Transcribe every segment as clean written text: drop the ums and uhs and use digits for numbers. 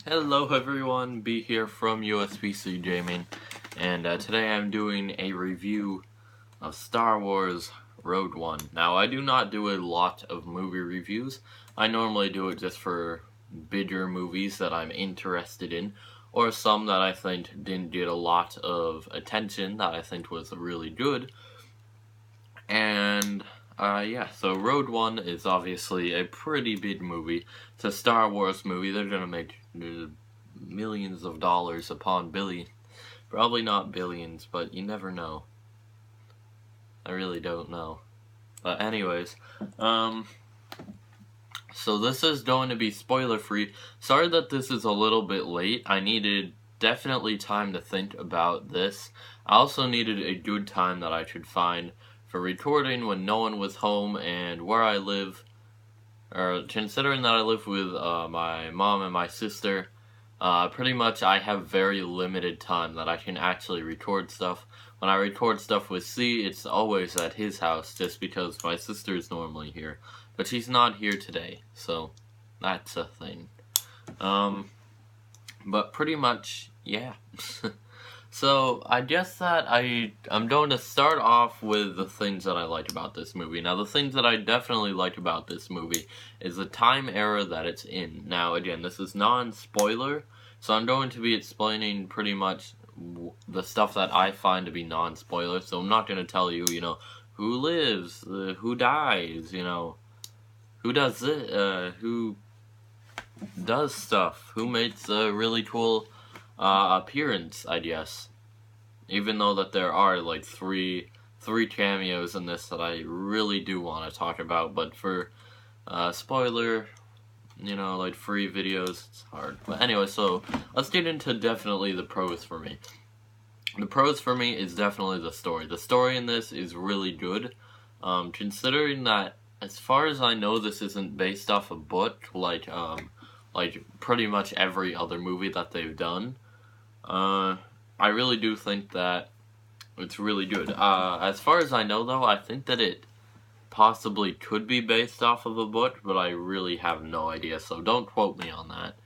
Hello everyone, B here from USBC Gaming, and today I'm doing a review of Star Wars Rogue One. Now, I do not do a lot of movie reviews. I normally do it just for bigger movies that I'm interested in, or some that I think didn't get a lot of attention that I think was really good. And yeah, so Rogue One is obviously a pretty big movie. It's a Star Wars movie. They're gonna make millions of dollars upon billions. Probably not billions, but you never know. I really don't know. But anyways, so this is going to be spoiler free. Sorry that this is a little bit late. I needed definitely time to think about this. I also needed a good time that I could find for recording when no one was home, and where I live, or considering that I live with my mom and my sister, pretty much I have very limited time that I can actually record stuff. When I record stuff with C, it's always at his house, just because my sister is normally here. But she's not here today, so that's a thing. But pretty much, yeah. So, I guess that I'm going to start off with the things that I liked about this movie. Now, the things that I definitely liked about this movie is the time era that it's in. Now, again, this is non-spoiler, so I'm going to be explaining pretty much the stuff that I find to be non-spoiler, so I'm not going to tell you, who lives, who dies, who does it, who does stuff, who makes a really cool appearance, I guess. Even though that there are like three cameos in this that I really do want to talk about, but for spoiler, like free videos, it's hard. But anyway, so let's get into definitely the pros for me. The pros for me is definitely the story. The story in this is really good, considering that, as far as I know, this isn't based off a book like pretty much every other movie that they've done. I really do think that it's really good. As far as I know, though, I think that it possibly could be based off of a book, but I really have no idea, so don't quote me on that.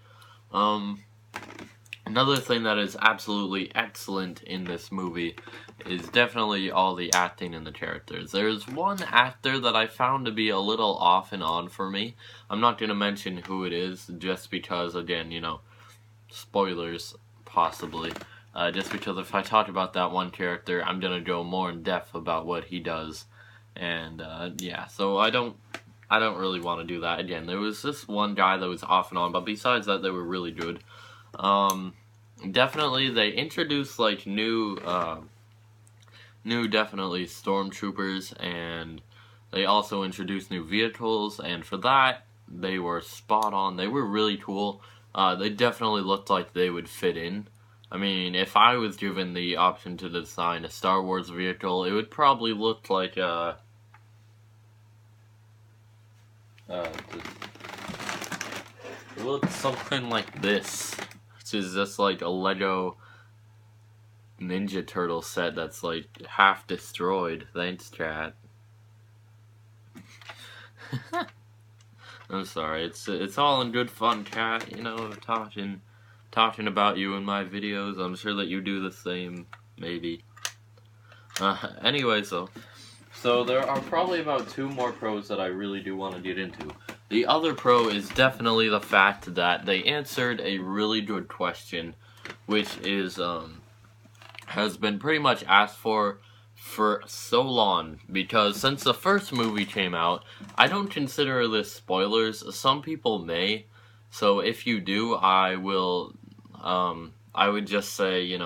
Another thing that is absolutely excellent in this movie is definitely all the acting and the characters. There's one actor that I found to be a little off and on for me. I'm not going to mention who it is, just because, again, spoilers, possibly. Just because if I talk about that one character, I'm going to go more in depth about what he does. And, yeah, so I don't really want to do that. Again, there was this one guy that was off and on, but besides that, they were really good. Definitely, they introduced, like, new definitely stormtroopers, and they also introduced new vehicles, and for that, they were spot on. They were really cool. They definitely looked like they would fit in. I mean, if I was given the option to design a Star Wars vehicle, it would probably look like, it looks something like this, which is just like a Lego Ninja Turtle set that's like half destroyed. Thanks, chat. I'm sorry. It's all in good fun, chat. Talking about you in my videos. I'm sure that you do the same, maybe. Anyway, so there are probably about two more pros that I really do want to get into. The other pro is definitely the fact that they answered a really good question, which is, has been pretty much asked for so long, because since the first movie came out, I don't consider this spoilers. Some people may, so if you do, I would just say,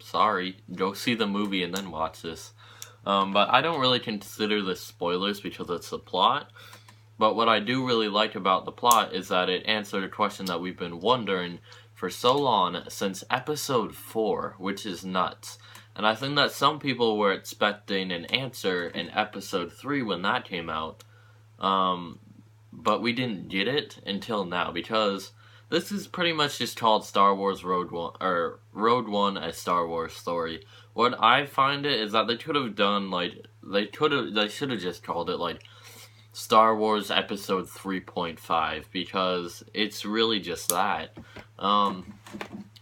sorry, go see the movie and then watch this. But I don't really consider this spoilers because it's the plot. But what I do really like about the plot is that it answered a question that we've been wondering for so long, since episode 4, which is nuts. And I think that some people were expecting an answer in episode 3 when that came out. But we didn't get it until now, because this is pretty much just called Star Wars Rogue One, or Rogue One, a Star Wars story. What I find it is that they could have done, like, they should have just called it, like, Star Wars Episode 3.5, because it's really just that.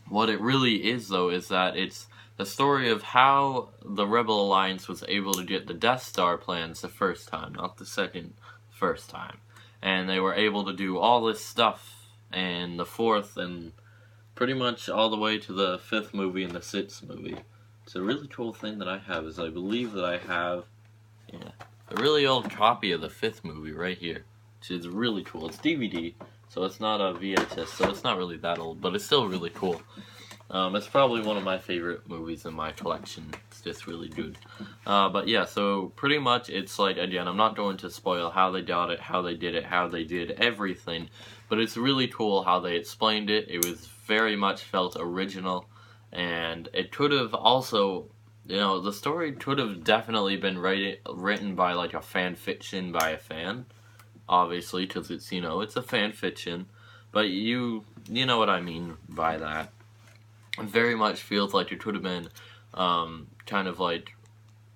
What it really is, though, is that it's the story of how the Rebel Alliance was able to get the Death Star plans the first time, not the second, first time. And they were able to do all this stuff, and the fourth, and pretty much all the way to the fifth movie and the sixth movie. It's a really cool thing that I have, is I believe that I have, a really old copy of the fifth movie right here, which is really cool. It's DVD, so it's not a VHS, so it's not really that old, but it's still really cool. It's probably one of my favorite movies in my collection. It's just really good. But yeah, so pretty much it's like, again, I'm not going to spoil how they got it, how they did everything, but it's really cool how they explained it. It was very much felt original, and it could have also, the story could have definitely been written by like a fan fiction by a fan, obviously, because it's, it's a fan fiction, but you know what I mean by that. It very much feels like it could have been kind of like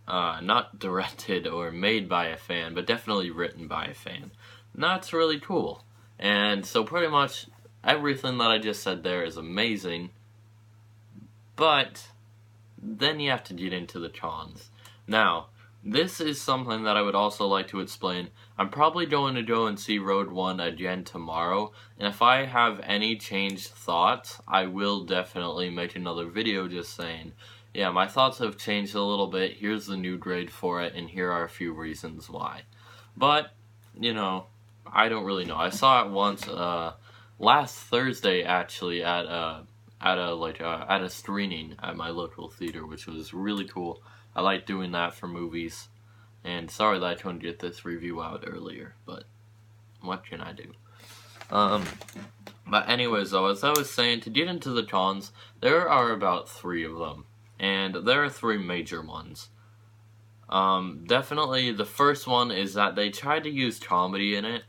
not directed or made by a fan, but definitely written by a fan. And that's really cool. And so pretty much everything that I just said there is amazing, but then you have to get into the cons. Now, this is something that I would also like to explain. I'm probably going to go and see Rogue One again tomorrow, and if I have any changed thoughts, I will definitely make another video just saying, yeah, my thoughts have changed a little bit, here's the new grade for it, and here are a few reasons why. But, I don't really know. I saw it once, last Thursday, actually, at a screening at my local theater, which was really cool. I like doing that for movies, and sorry that I couldn't get this review out earlier, but what can I do? But anyways, though, as I was saying, to get into the cons, there are about 3 of them, and there are 3 major ones. Definitely the first one is that they tried to use comedy in it,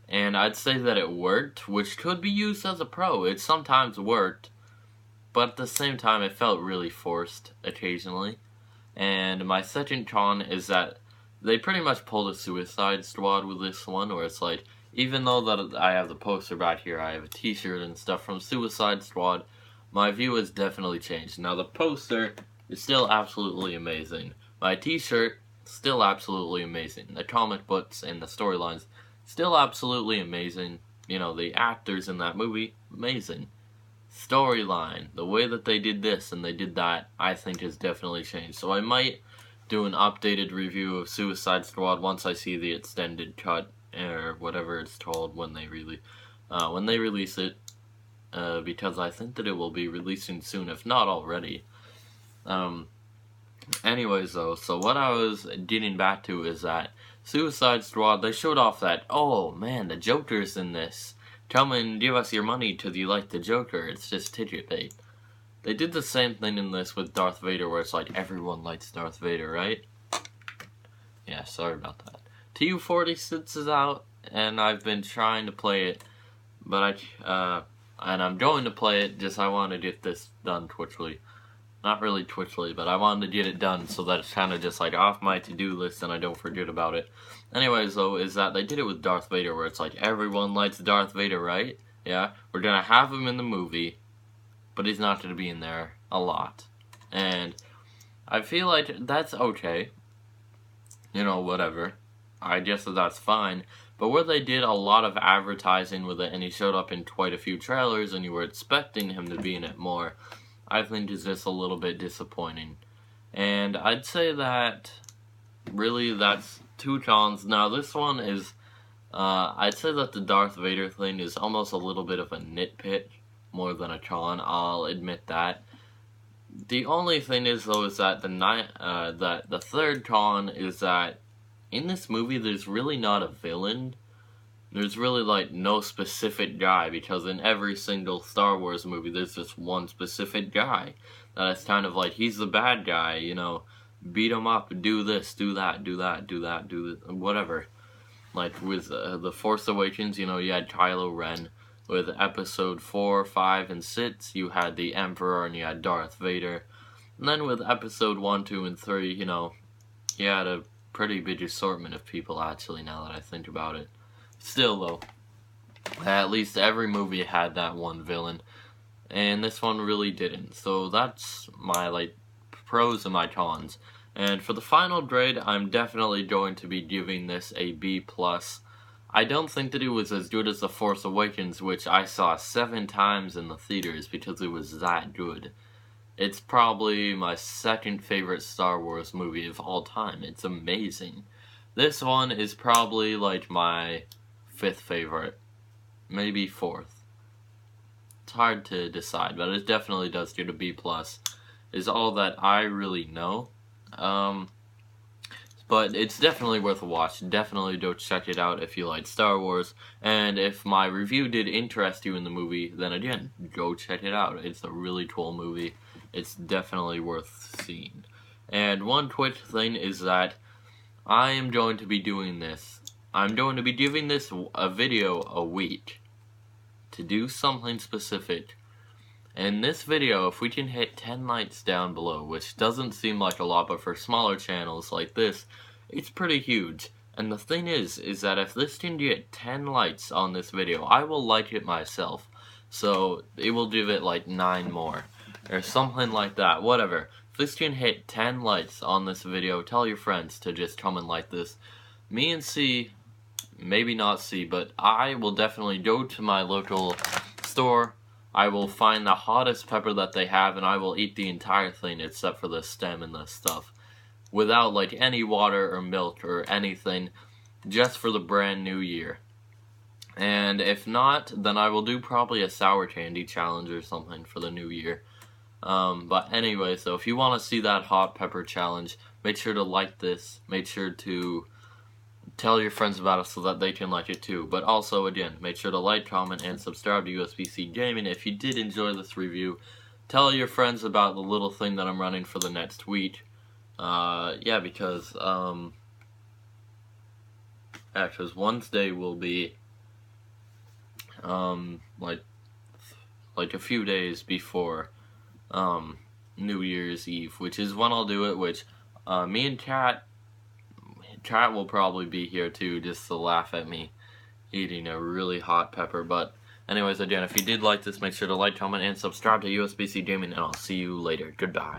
and I'd say that it worked, which could be used as a pro. It sometimes worked, but at the same time it felt really forced occasionally. And my second con is that they pretty much pulled a Suicide Squad with this one, where it's like, even though that I have the poster back here, I have a t-shirt and stuff from Suicide Squad, my view has definitely changed. Now the poster is still absolutely amazing. My t-shirt, still absolutely amazing. The comic books and the storylines, still absolutely amazing. The actors in that movie, amazing. Storyline, the way that they did this and they did that, I think has definitely changed. So I might do an updated review of Suicide Squad once I see the extended cut, or whatever it's called when they release it, because I think that it will be releasing soon, if not already. Anyways, though, so what I was getting back to is that Suicide Squad, they showed off that, oh man, the Joker's in this. Come and give us your money because you like the Joker. It's just ticket bait. They did the same thing in this with Darth Vader, where it's like, everyone likes Darth Vader, right? Yeah, sorry about that. TU-46 is out, and I've been trying to play it, but and I'm going to play it, just I want to get this done quickly. Not really quickly, but I wanted to get it done so that it's kind of just like off my to-do list and I don't forget about it. Anyways, though, is that they did it with Darth Vader, where it's like, everyone likes Darth Vader, right? Yeah, we're gonna have him in the movie, but he's not gonna be in there a lot. And I feel like that's okay. Whatever. I guess that's fine. But where they did a lot of advertising with it, and he showed up in quite a few trailers, and you were expecting him to be in it more, I think is just a little bit disappointing. And I'd say that, really, that's 2 cons. Now, this one is, I'd say that the Darth Vader thing is almost a little bit of a nitpick, more than a con, I'll admit that. The only thing is, though, is that the third con is that in this movie, there's really not a villain. There's really, like, no specific guy, because in every single Star Wars movie, there's just one specific guy. That's kind of like, he's the bad guy, beat him up, do this, do that, do that, do that, do this, whatever. Like, with The Force Awakens, you had Kylo Ren. With Episode 4, 5, and 6, you had the Emperor and you had Darth Vader. And then with Episode 1, 2, and 3, you had a pretty big assortment of people, actually, now that I think about it. Still, though, at least every movie had that one villain, and this one really didn't. So that's my, like, pros and my cons. And for the final grade, I'm definitely going to be giving this a B+. I don't think that it was as good as The Force Awakens, which I saw 7 times in the theaters because it was that good. It's probably my second favorite Star Wars movie of all time. It's amazing. This one is probably like my 5th favorite. Maybe 4th. It's hard to decide, but it definitely does get a B+. Is all that I really know. But it's definitely worth a watch. Definitely go check it out if you like Star Wars. And if my review did interest you in the movie, then again, go check it out. It's a really cool movie. It's definitely worth seeing. And one quick thing is that I am going to be doing this. I'm going to be giving this a video a week to do something specific. In this video, if we can hit 10 likes down below, which doesn't seem like a lot, but for smaller channels like this, it's pretty huge. And the thing is that if this can get 10 likes on this video, I will like it myself. So it will give it like 9 more, or something like that, whatever. If this can hit 10 likes on this video, tell your friends to just come and like this. Me and C, maybe not C, but I will definitely go to my local store. I will find the hottest pepper that they have, and I will eat the entire thing except for the stem and the stuff. Without, like, any water or milk or anything, just for the brand new year. And if not, then I will do probably a sour candy challenge or something for the new year. But anyway, so if you want to see that hot pepper challenge, make sure to like this. Make sure to tell your friends about it so that they can like it too. But also, again, make sure to like, comment, and subscribe to USB-C Gaming. If you did enjoy this review, tell your friends about the little thing that I'm running for the next week. Yeah, because Wednesday will be, like a few days before, New Year's Eve, which is when I'll do it, which, me and Kat will probably be here too, just to laugh at me eating a really hot pepper. But anyways, again, if you did like this, make sure to like, comment, and subscribe to USB-C Gaming, and I'll see you later. Goodbye.